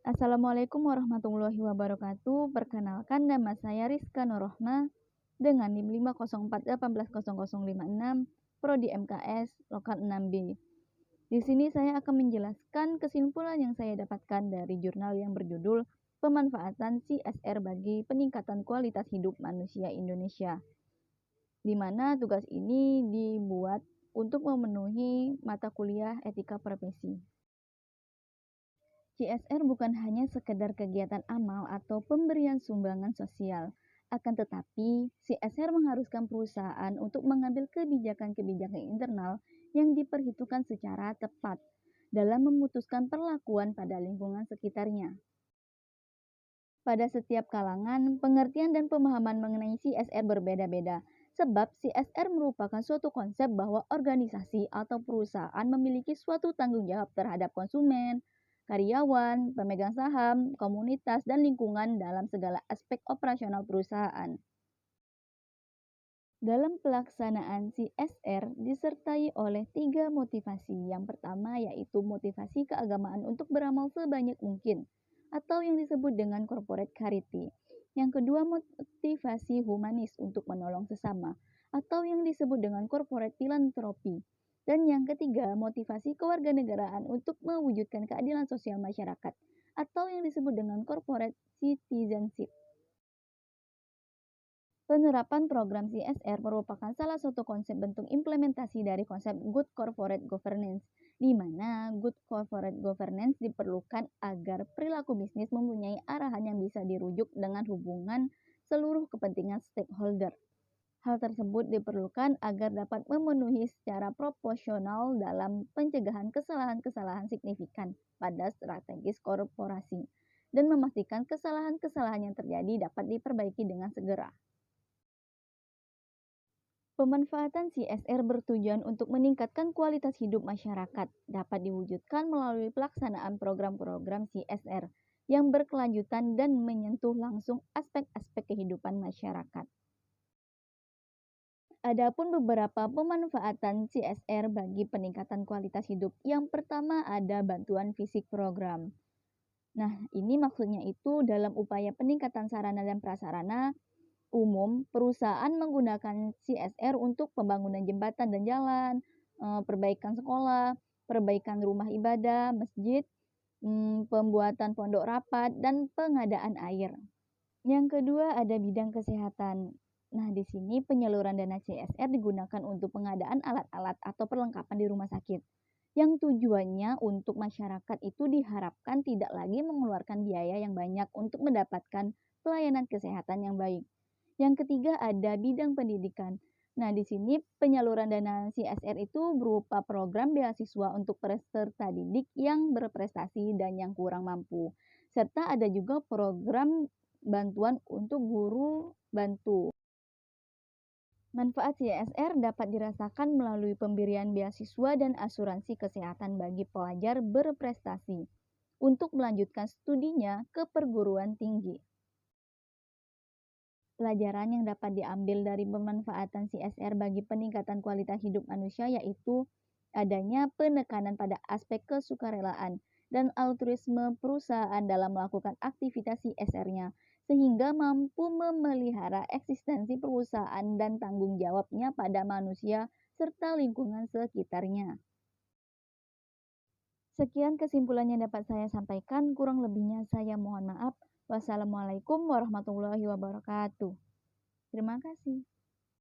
Assalamualaikum warahmatullahi wabarakatuh. Perkenalkan nama saya Rizka Nurrohma dengan NIM 504180056 Prodi MKS Lokal 6B. Di sini saya akan menjelaskan kesimpulan yang saya dapatkan dari jurnal yang berjudul Pemanfaatan CSR bagi Peningkatan Kualitas Hidup Manusia Indonesia, di mana tugas ini dibuat untuk memenuhi mata kuliah etika profesi. CSR bukan hanya sekedar kegiatan amal atau pemberian sumbangan sosial, akan tetapi CSR mengharuskan perusahaan untuk mengambil kebijakan-kebijakan internal yang diperhitungkan secara tepat dalam memutuskan perlakuan pada lingkungan sekitarnya. Pada setiap kalangan, pengertian dan pemahaman mengenai CSR berbeda-beda, sebab CSR merupakan suatu konsep bahwa organisasi atau perusahaan memiliki suatu tanggung jawab terhadap konsumen, karyawan, pemegang saham, komunitas, dan lingkungan dalam segala aspek operasional perusahaan. Dalam pelaksanaan CSR disertai oleh 3 motivasi. Yang pertama yaitu motivasi keagamaan untuk beramal sebanyak mungkin atau yang disebut dengan corporate charity. Yang kedua motivasi humanis untuk menolong sesama atau yang disebut dengan corporate philanthropy. Dan yang ketiga motivasi kewarganegaraan untuk mewujudkan keadilan sosial masyarakat atau yang disebut dengan corporate citizenship. Penerapan program CSR merupakan salah satu konsep bentuk implementasi dari konsep Good Corporate Governance, di mana Good Corporate Governance diperlukan agar perilaku bisnis mempunyai arahan yang bisa dirujuk dengan hubungan seluruh kepentingan stakeholder. Hal tersebut diperlukan agar dapat memenuhi secara proporsional dalam pencegahan kesalahan-kesalahan signifikan pada strategis korporasi dan memastikan kesalahan-kesalahan yang terjadi dapat diperbaiki dengan segera. Pemanfaatan CSR bertujuan untuk meningkatkan kualitas hidup masyarakat, dapat diwujudkan melalui pelaksanaan program-program CSR yang berkelanjutan dan menyentuh langsung aspek-aspek kehidupan masyarakat. Adapun beberapa pemanfaatan CSR bagi peningkatan kualitas hidup. Yang pertama ada bantuan fisik program. Nah, ini maksudnya itu dalam upaya peningkatan sarana dan prasarana umum, perusahaan menggunakan CSR untuk pembangunan jembatan dan jalan, perbaikan sekolah, perbaikan rumah ibadah, masjid, pembuatan pondok rapat, dan pengadaan air. Yang kedua ada bidang kesehatan. Nah, di sini penyaluran dana CSR digunakan untuk pengadaan alat-alat atau perlengkapan di rumah sakit, yang tujuannya untuk masyarakat itu diharapkan tidak lagi mengeluarkan biaya yang banyak untuk mendapatkan pelayanan kesehatan yang baik. Yang ketiga ada bidang pendidikan. Nah, di sini penyaluran dana CSR itu berupa program beasiswa untuk peserta didik yang berprestasi dan yang kurang mampu. Serta ada juga program bantuan untuk guru bantu. Manfaat CSR dapat dirasakan melalui pemberian beasiswa dan asuransi kesehatan bagi pelajar berprestasi untuk melanjutkan studinya ke perguruan tinggi. Pelajaran yang dapat diambil dari pemanfaatan CSR bagi peningkatan kualitas hidup manusia yaitu adanya penekanan pada aspek kesukarelaan dan altruisme perusahaan dalam melakukan aktivitas CSR-nya, sehingga mampu memelihara eksistensi perusahaan dan tanggung jawabnya pada manusia serta lingkungan sekitarnya. Sekian kesimpulan yang dapat saya sampaikan, kurang lebihnya saya mohon maaf. Wassalamualaikum warahmatullahi wabarakatuh. Terima kasih.